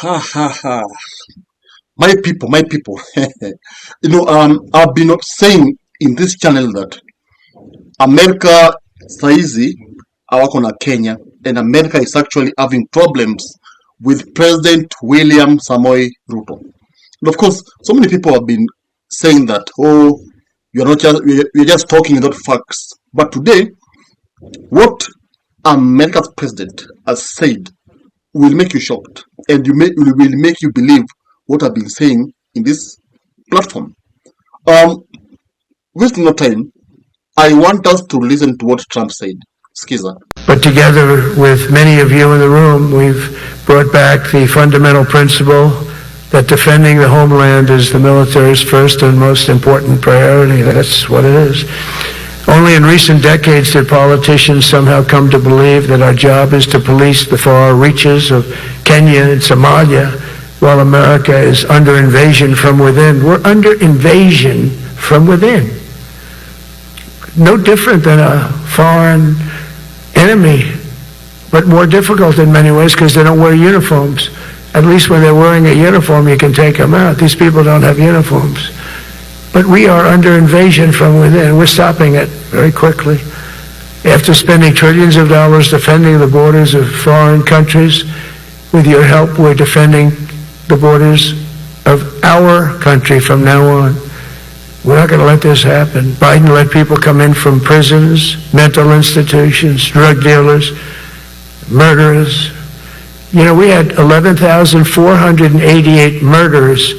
Ha ha ha. My people. I've been saying in this channel that America saizi hawako na Kenya, and America is actually having problems with President William Samoei Ruto. And of course, so many people have been saying that, oh, you're just talking without facts. But today, what America's president has said will make you shocked, and will make you believe what I've been saying in this platform. Wasting no time, I want us to listen to what Trump said. Skiza. But together with many of you in the room, we've brought back the fundamental principle that defending the homeland is the military's first and most important priority. That's what it is. Only in recent decades did politicians somehow come to believe that our job is to police the far reaches of Kenya and Somalia, while America is under invasion from within. We're under invasion from within. No different than a foreign enemy, but more difficult in many ways because they don't wear uniforms. At least when they're wearing a uniform, you can take them out. These people don't have uniforms. But we are under invasion from within. We're stopping it very quickly. After spending trillions of dollars defending the borders of foreign countries, with your help, we're defending the borders of our country from now on. We're not going to let this happen. Biden let people come in from prisons, mental institutions, drug dealers, murderers. You know, we had 11,488 murders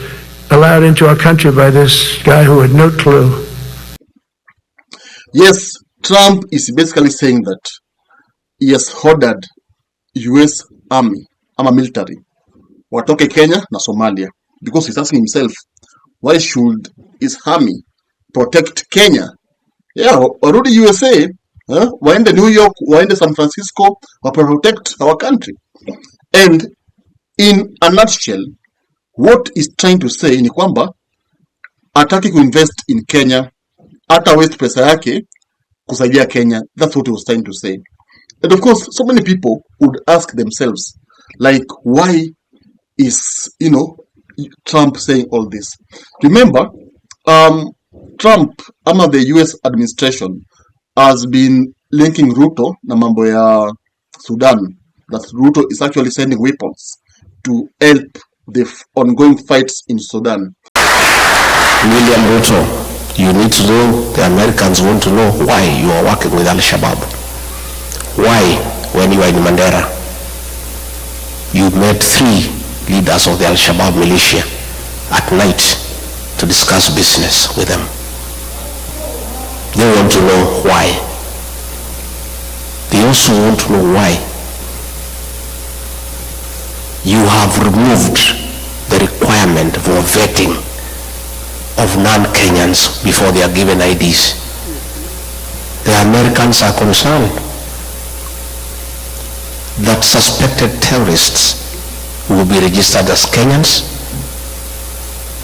allowed into our country by this guy who had no clue. Yes, Trump is basically saying that he has ordered US Army, military, watoke Kenya na Somalia, because he's asking himself, why should his army protect Kenya? Yeah, already USA, waende New York, waende San Francisco, protect our country. And in a nutshell, what he's trying to say ni kwamba hataki kuinvest in Kenya, hata waste pesa yake kusaidia Kenya. That's what he was trying to say. And of course, so many people would ask themselves, like, why is, Trump saying all this? Remember, Trump, the US administration, has been linking Ruto na mambo ya Sudan, that Ruto is actually sending weapons to help the ongoing fights in Sudan. William Ruto, you need to know, the Americans want to know why you are working with Al-Shabaab. Why, when you are in Mandera, you met 3 leaders of the Al-Shabaab militia at night to discuss business with them. They want to know why. They also want to know why you have removed the requirement for vetting of non-Kenyans before they are given IDs. The Americans are concerned that suspected terrorists will be registered as Kenyans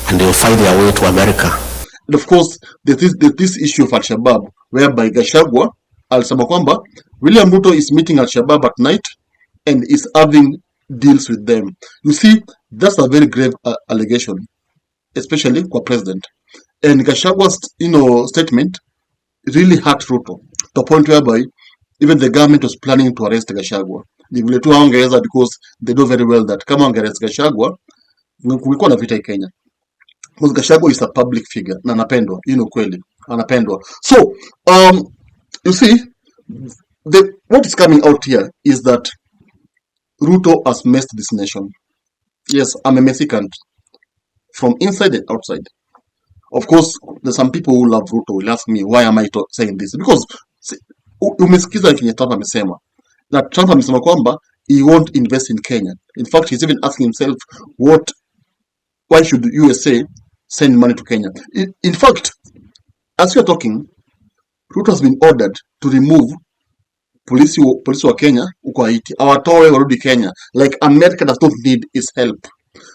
and they will find their way to America. And of course, there's this issue of Al-Shabaab, whereby Gachagua alisema kwamba William Ruto is meeting Al-Shabaab at night and is having deals with them. You see, that's a very grave allegation, especially kwa president. And Gachagua's, statement really hurt Ruto to the point whereby even the government was planning to arrest Gachagua. Ni vile tu haongeza, because they know very well that kama wangearrest Gachagua, kulikuwa na vita Kenya. Because Gachagua is a public figure na anapendwa, kweli, anapendwa. So, you see, what is coming out here is that Ruto has messed this nation. Yes, I'm a Mexican from inside and outside. Of course, there's some people who love Ruto will ask me, why am I saying this? Because umesikiza kenye Trump amesema. That Trump amesema kwamba he won't invest in Kenya. In fact, he's even asking himself, why should USA send money to Kenya? In fact, as we are talking, Ruto has been ordered to remove polisi wa Kenya uko Haiti. Awatoe warudi Kenya. Like, America does not need his help.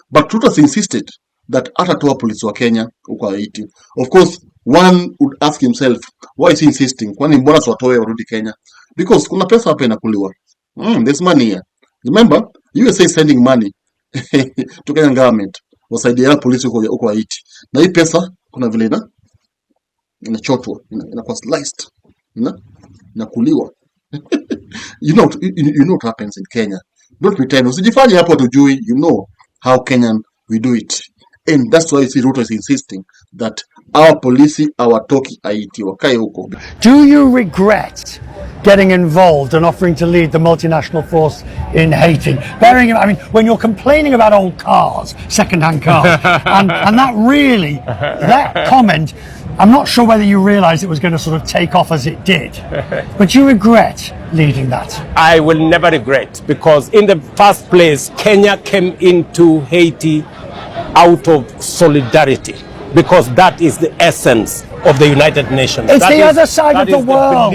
But Ruto has insisted that atatoa polisi wa Kenya uko Haiti. Of course, one would ask himself, why is he insisting? Kwani mbona watoe warudi Kenya? Because kuna pesa hapa inakuliwa. There's money here. Remember, USA is sending money to Kenyan government wasaidia polisi huko Haiti. Na hii pesa kuna vile inachotwa, inakuwa sliced, inakuliwa. You know what happens in Kenya. Don't pretend. Usijifanye hapo tujui. You know how Kenyan we do it. And that's why you see Ruto is insisting that our police, our talkie Haiti, wakae huko. Do you regret getting involved and offering to lead the multinational force in Haiti? Bearing in mind, I mean, when you're complaining about old cars, second-hand cars, and that really, that comment, I'm not sure whether you realised it was going to sort of take off as it did, but do you regret leading that? I will never regret, because in the first place, Kenya came into Haiti out of solidarity, because that is the essence of the United Nations. It's the other side of the world.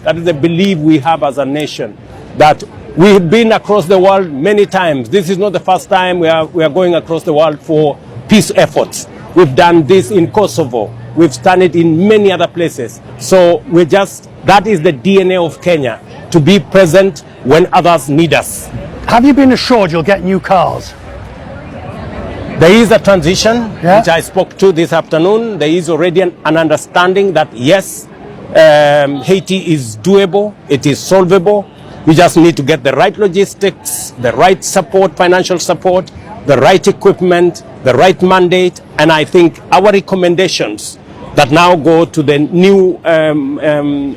That is the belief we have as a nation, that we've been across the world many times. This is not the first time we are going across the world for peace efforts. We've done this in Kosovo. We've done it in many other places. So that is the DNA of Kenya, to be present when others need us. Have you been assured you'll get new cars? There is a transition, which I spoke to this afternoon. There is already an understanding that yes, Haiti is doable, it is solvable. We just need to get the right logistics, the right support, financial support, the right equipment, the right mandate. And I think our recommendations that now go to the new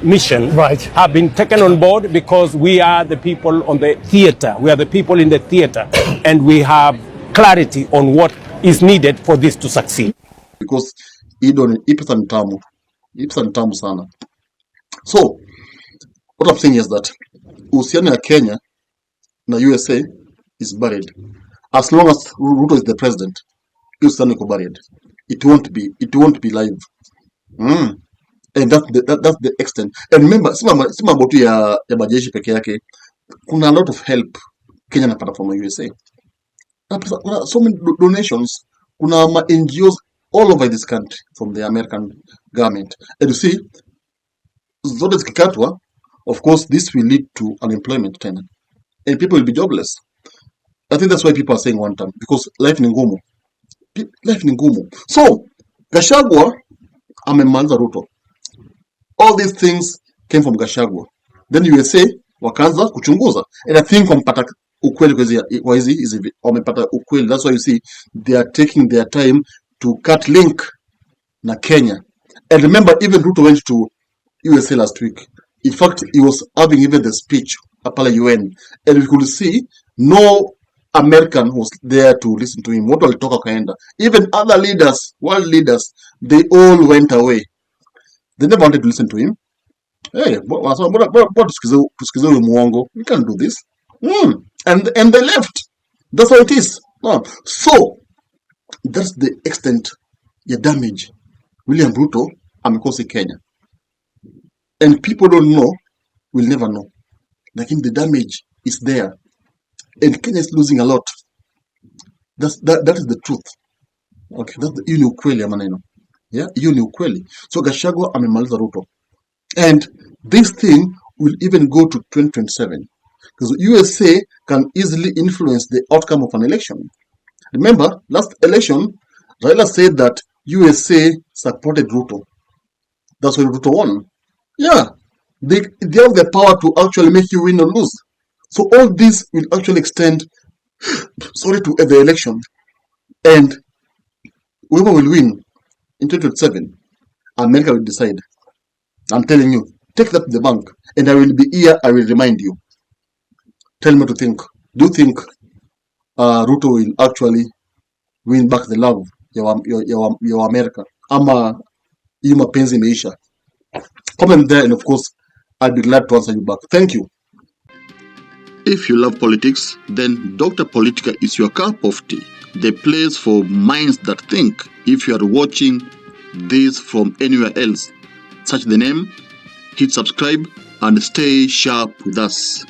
mission have been taken on board, because we are the people on the theater. We are the people in the theater, and we have clarity on what is needed for this to succeed. Because ipesa ni tamu sana. So what I'm saying is that uhusiano ya Kenya na USA is buried. As long as Ruto is the president, uhusiano iko buried. It won't be live. And that's the extent. And remember, si mambo tu ya majeshi peke yake, kuna a lot of help Kenya napata from USA. Kuna so many donations, kuna ma NGOs all over this country from the American government. And you see, zote zikikatwa, of course, this will lead to unemployment tena, and people will be jobless. I think that's why people are saying one time, because life ni ngumu. So Gachagua amemaliza Ruto. All these things came from Gachagua. Then USA wakaanza kuchunguza, and I think wampata ukweli kwa hizi wamepata ukweli. That's why you see they are taking their time to cut link na Kenya. And remember, even Ruto went to USA last week. In fact, he was having even the speech at UN, and we could see no American was there to listen to him. What walitoka kaenda. Even other leaders, world leaders, they all went away. They never wanted to listen to him. Hey, tusikize huyu muongo. We can't do this. And they left. That's how it is. So that's the extent ya damage William Ruto amekosa Kenya. And people don't know, will never know. Like the damage is there. And Kenya is losing a lot. That is the truth. Okay, that's hiyo ni ukweli ya maneno. Yeah, hiyo ni ukweli. So Gachagua amemaliza Ruto. And this thing will even go to 2027. Because USA can easily influence the outcome of an election. Remember, last election, Raila said that USA supported Ruto. That's why Ruto won. Yeah, they have the power to actually make you win or lose. So all this will actually extend, to the election. And whoever will win in 2027, America will decide. I'm telling you, take that to the bank, and I will be here, I will remind you. Tell me what to think. Do you think Ruto will actually win back the love ya America? Ama hiyo mapenzi imeisha? Comment there, and of course, I'll be glad to answer you back. Thank you. If you love politics, then Dr. Politica is your cup of tea. The place for minds that think. If you are watching this from anywhere else, search the name, hit subscribe, and stay sharp with us.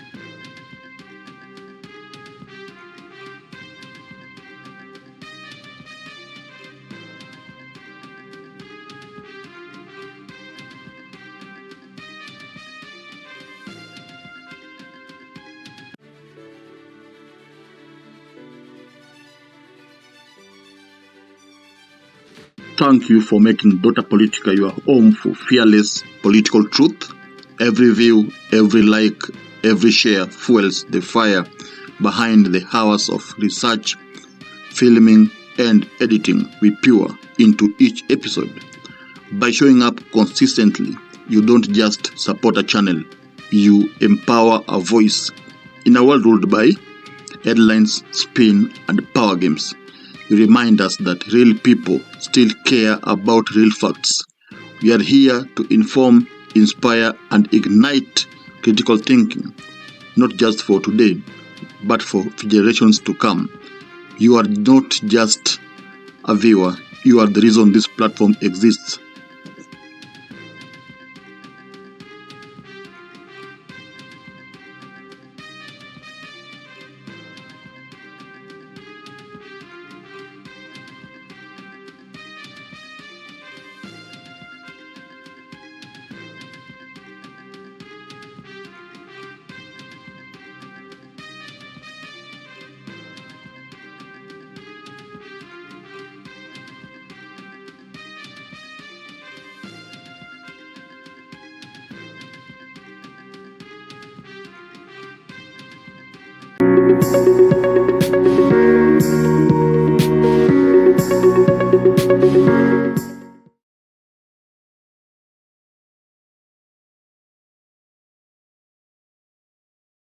thank you for making Dota Politica your home for fearless political truth. Every view, every like, every share fuels the fire behind the hours of research, filming, and editing we pour into each episode. By showing up consistently, you don't just support a channel, you empower a voice. In a world ruled by headlines, spin, and power games, you remind us that real people still care about real facts. We are here to inform, inspire, and ignite critical thinking, not just for today, but for generations to come. You are not just a viewer, you are the reason this platform exists. Thank you.